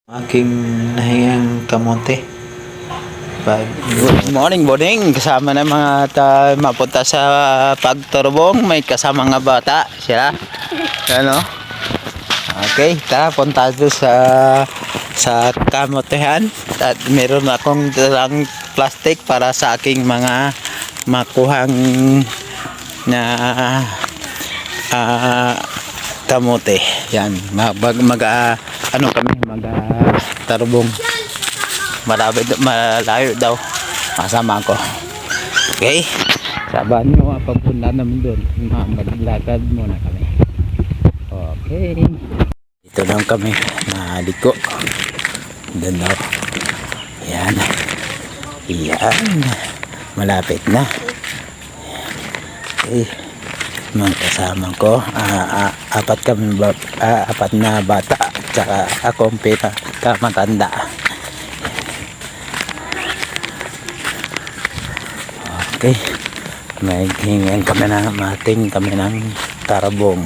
Aking nahingang kamote. Good morning, boarding. Kasama na mga mapunta sa pagturbong. May kasama nga bata. Sila. Ano? Okay, tara punta doon sa kamotehan. At meron akong dalang plastic para sa aking mga makuhang na kamote. Yan. Ano kami tarbong. Malayo daw. Masama ko. Okay. Sabahan nyo pagpunta namin doon. Maglakad muna kami. Okay. Dito lang kami. Naliko. Doon daw. Yan. Yan. Malapit na. Okay. Mga kasama ko. Apat na bata. Tsaka akong pinakamatanda. Okay. May hingan kami na mating kami ng tarabong.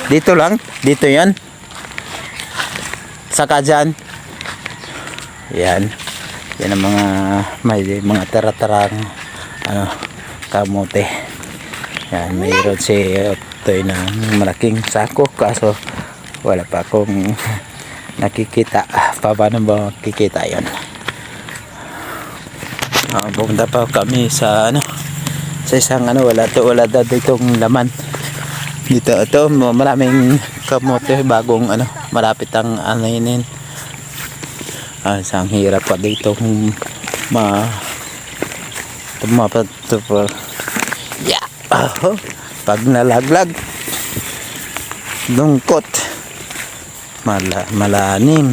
Dito lang? Dito yan? Saka dyan? Yan. Yan ang may mga tara-tarang kamote. Yan. Mayroon si Toy ng malaking sako. Kaso wala pa akong nakikita. Paano ba makikita yun? Pumunta pa kami sa sa isang wala daw ditong laman dito. Ito maraming kamote bagong malapit ang yun. Isang hirap pa dito yeah. Pag nalaglag lungkot malalim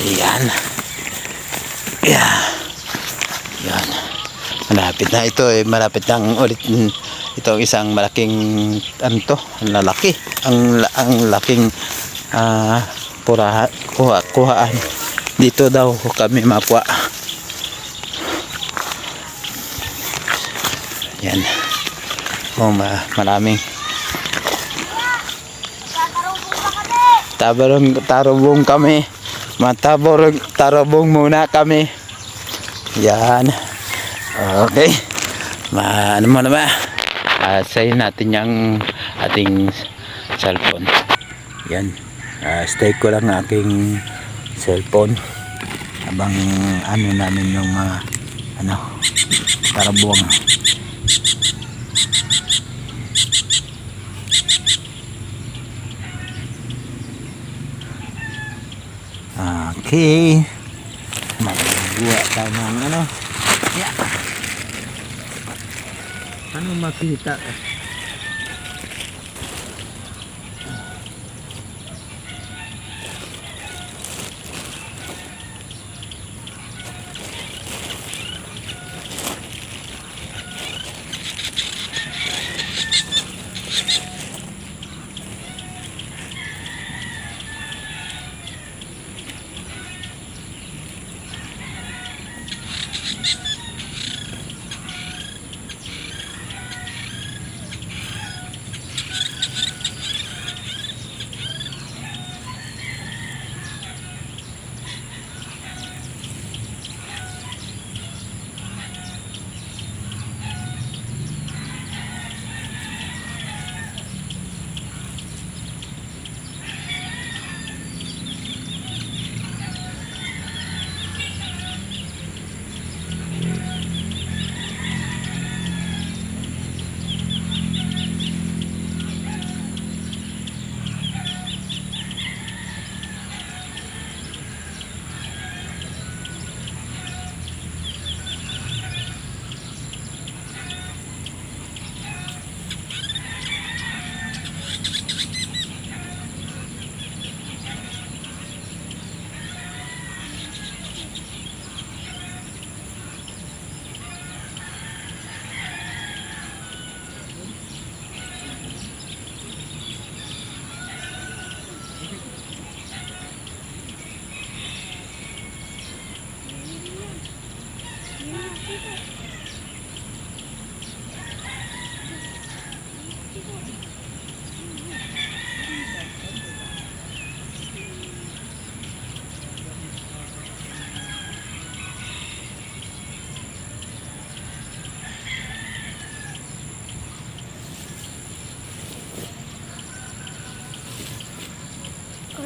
Yan. Yeah. Yan. Malapit na ito malapit lang ulit itong isang malaking lalaki. Ang laking kuhaan. Dito daw kami makuha. Yan. Maraming tarubong kami. Tarubong muna kami. Yan. Okay. Ano mo naman? Sayin natin yung ating cellphone. Yan. Stay ko lang aking cellphone habang namin yung mga tarubong. Okay. Magawa tayo ng yeah. Ano makita?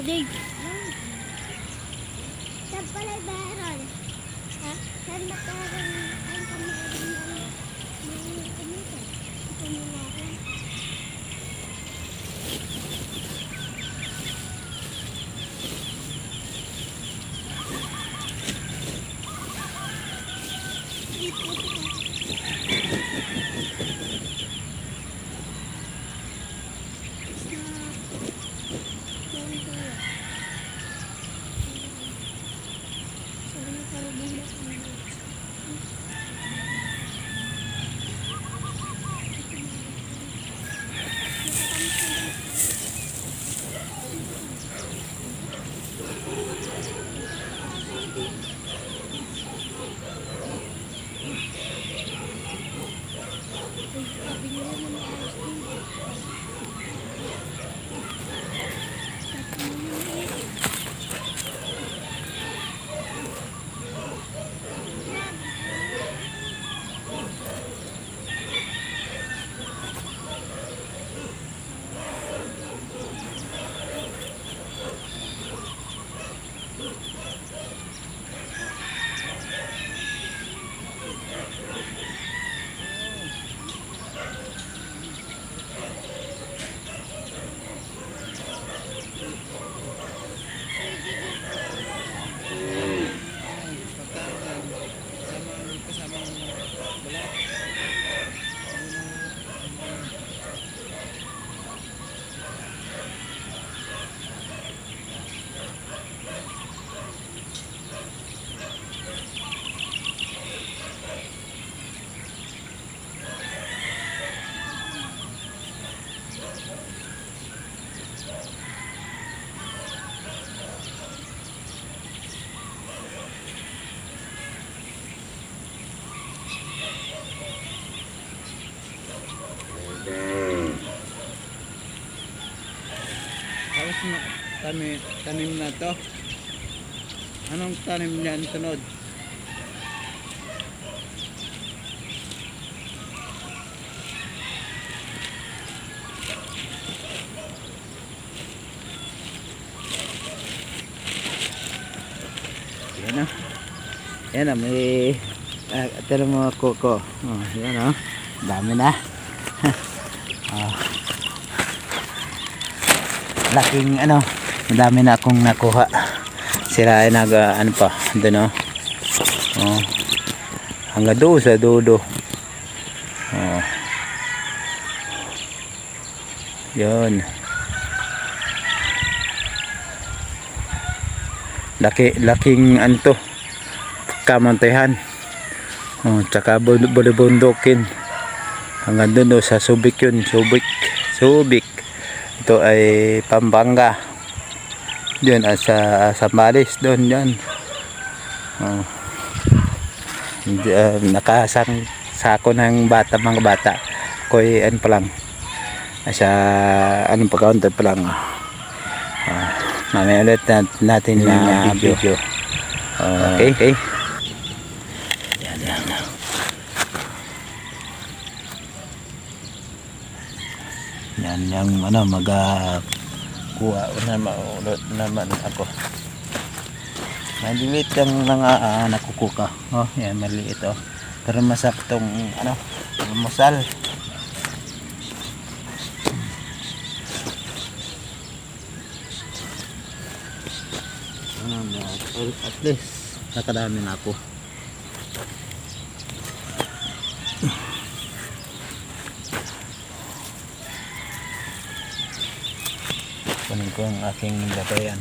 Dig. Saan pala meron? Ha? Saan makaroon ang kamarin ng computer? Ito nila ako. Tapos tanim na to. Anong tanim niyan sunod? Yan na. Yan na, may tira mo kuko. Oh, yan o. Dami na. Laking ano, madami na akong nakuha. Sila ay ano pa, doon oh. Hanggang doon sa dudo. Oh. Yun. Laking ano to, kamantehan. Oh, tsaka bulubundukin. Hanggang doon sa Subic yun, Subic. Ito ay Pampanga. Diyan sa Sambales doon yan. Oh. Nakasang sako ng mga bata. Koy ano pa lang. Sa anong pagkaunti pa lang. Mamaya ulit natin na video. Okay. Yan. Yan yung ano kuha na maulot naman ako. Maliit yung mga nakukuka. Oh, yan maliit oh. Pero masaktong ano, musal. At least nakadami na ako. Kunin ko ang aking lagayan.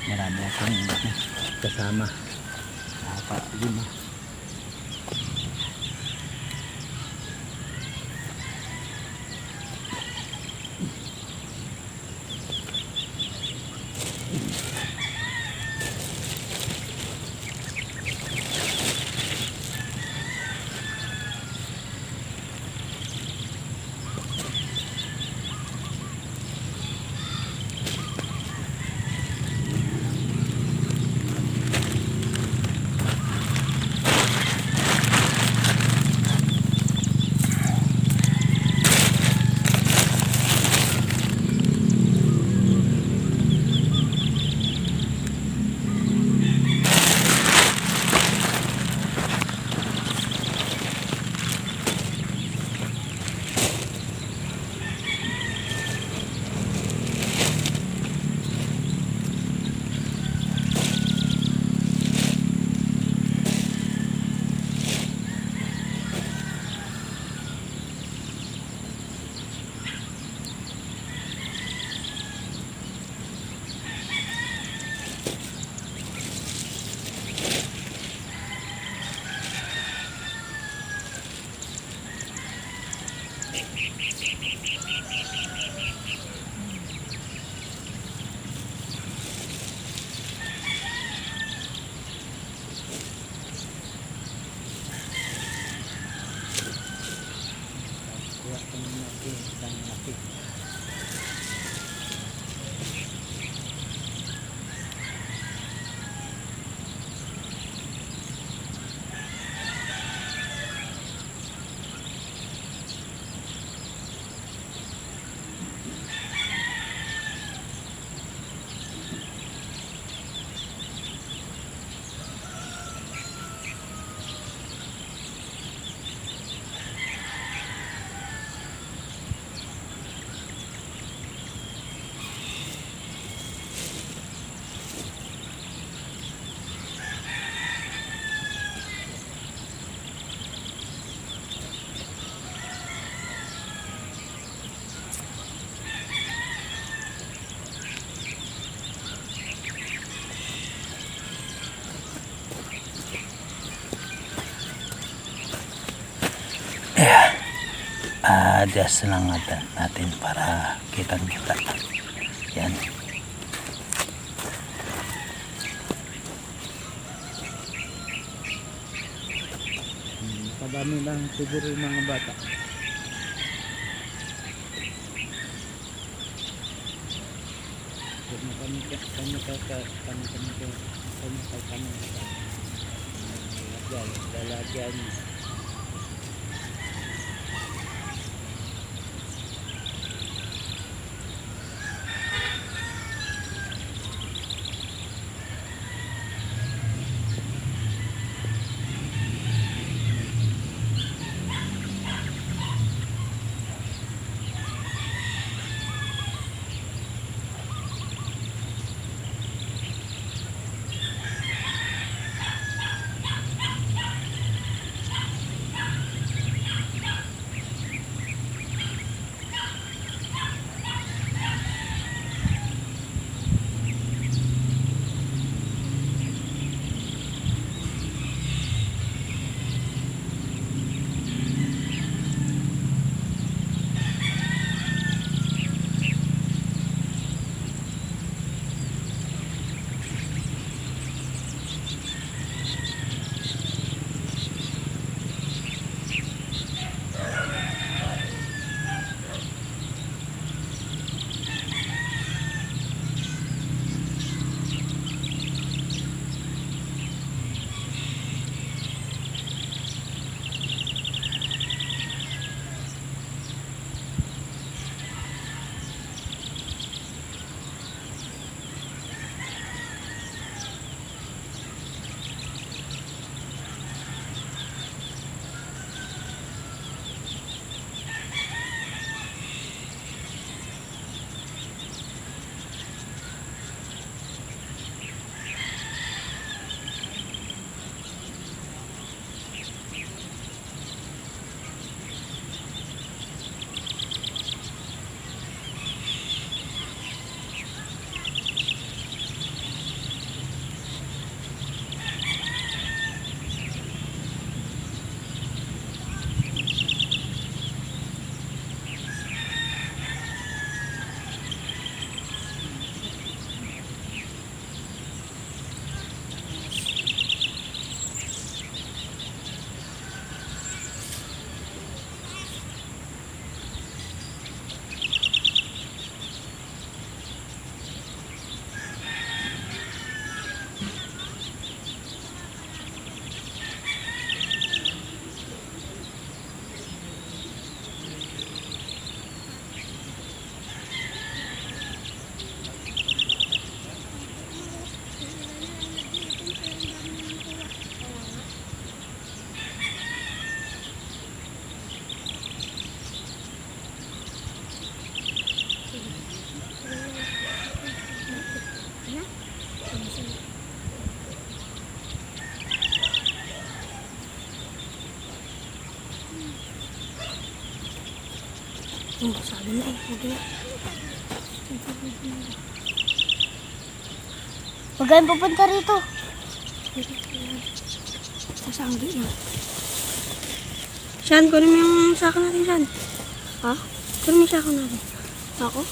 Marami akong kasama. 4, 5. Kuha ko ng laki, isang laki. Adjust lang natin para kitang-kita. Yan. Padami lang siguro yung mga bata. Lalagyan. Oh, sabi mo, okay. Huwag kayong pupunta rito. Sasanggi yun. Shan, kunin mo yung saka natin, Shan. Ha? Permis ako na rin. Ako?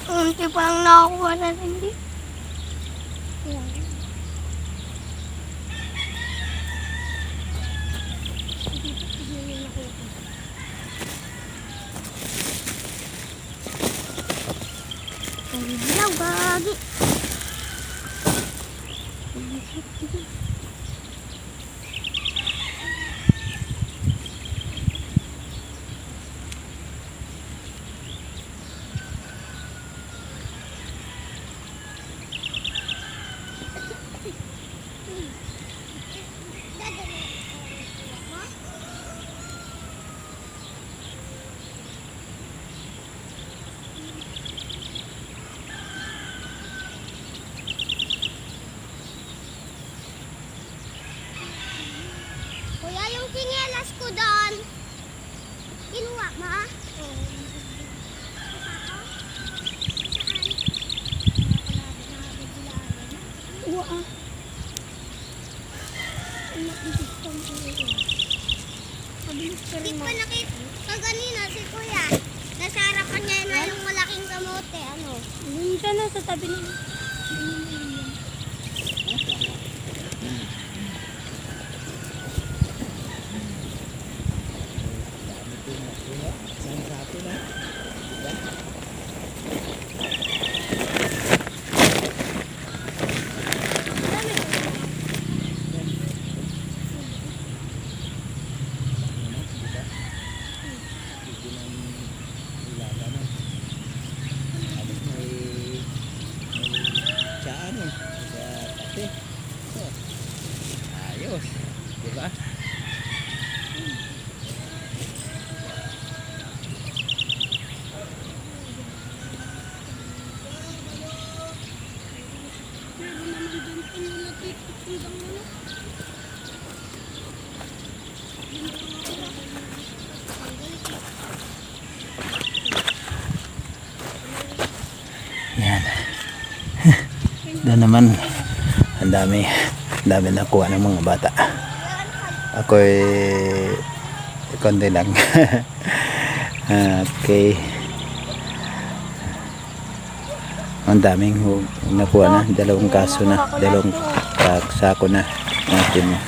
Unti pa lang nakakuha na rin di. Yan. Bilang bagi. Kuya, yung sinyelas ko doon. Kinuha mo? Saan? Hindi pa nakita kanina si Kuya. Nasa harapan niya na yung malaking kamote. Ano? Minsan na sa tabi niya. Ayos, di ba? Yan. Doon naman ang dami nakuha ng mga bata. Ako'y konti lang. Okay. Ang daming nakuha na, dalawang kaso na, dalawang sako na natin.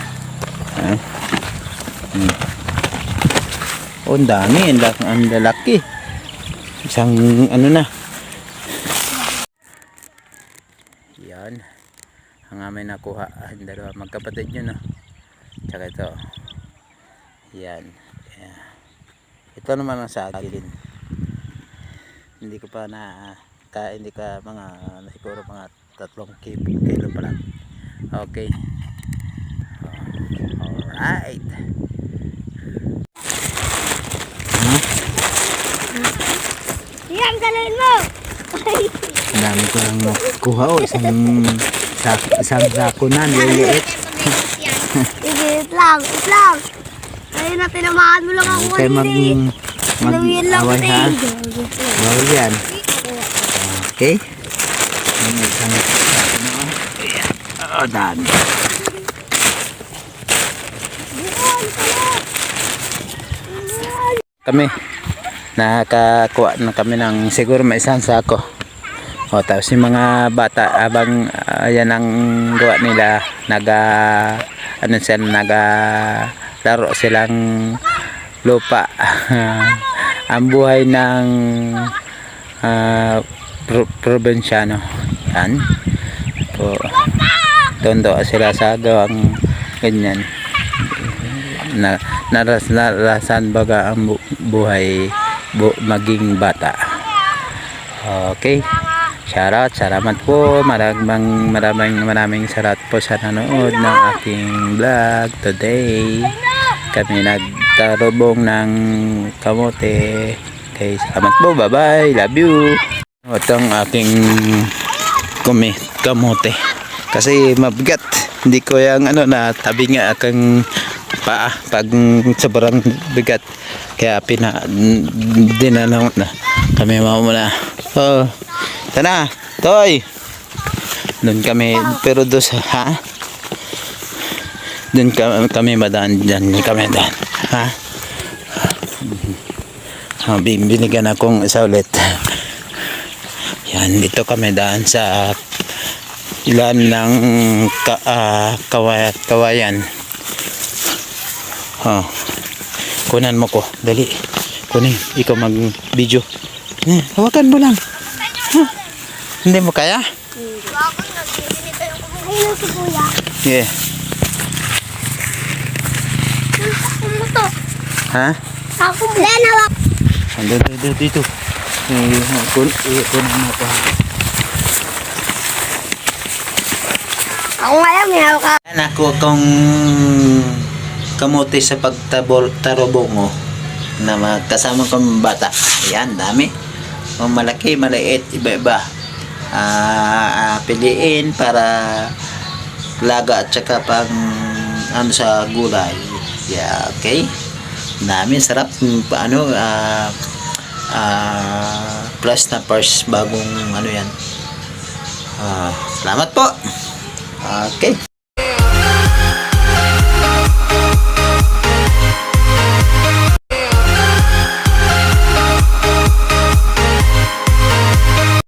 Oh, ang dami, ang lalaki. Isang ano na. Yan. Ang aming nakuha, dalawa magkapatid yun, no? Tsaka ito. Yan. Yeah. Ito naman ang sa akin. Hindi ko pa hindi ka mga siguro mga 3 kilo pa lang. Okay. Alright. Yan, galawin mo! Ang dami ko lang nakuha. Isang sako na, niliit. Igit lang, islang. Ayun na, tinamaan mo lang ako Kaya mag-away ha. Bawal yan. Okay. Isang sako na. Oh, dami. Kami nakakuha na kami ng siguro may isang sako. O, tapos yung mga bata abang yan ang gawa nila, laro silang lupa. Ang buhay ng probinsyano yan po, tondo sila sa gawang ganyan. Narasan baga ang buhay maging bata. Okay, shoutout, salamat po, maraming salamat po sa nanood ng aking vlog today. Kami nagtarubong ng kamote. Okay, salamat po, bye bye, love you. Ito ang aking kamote kasi mabigat, hindi ko yung na tabi nga akong paa pag sobrang bigat, kaya dinalaw na kami muna. Tara, Toy. Doon kami, pero doon sa, ha? Doon kami madaan, dyan kami daan. Ha? Binigyan akong isa ulit. Yan, dito kami daan sa ilan ng kawayan. Oh. Kunan mo ko, dali. Kunin, ikaw mag-video. Hawakan mo lang. Hindi mo kaya? Bakit nagsisinita yung kumakain si Kuya? Yeah. Ako mo to. Ha? Ako mo. Lenawak. Dito. Kunin mo ko. Ako nga lang, may hawak ka. Yan ako kung kamote sa pagtarubong na kasama kong bata. Ayan, dami. Malaki, maliit, iba-iba. Piliin para laga at saka pang ano sa gulay. Yeah, okay. Dami, sarap. Paano, plus na first bagong ano yan. Salamat po. Okay.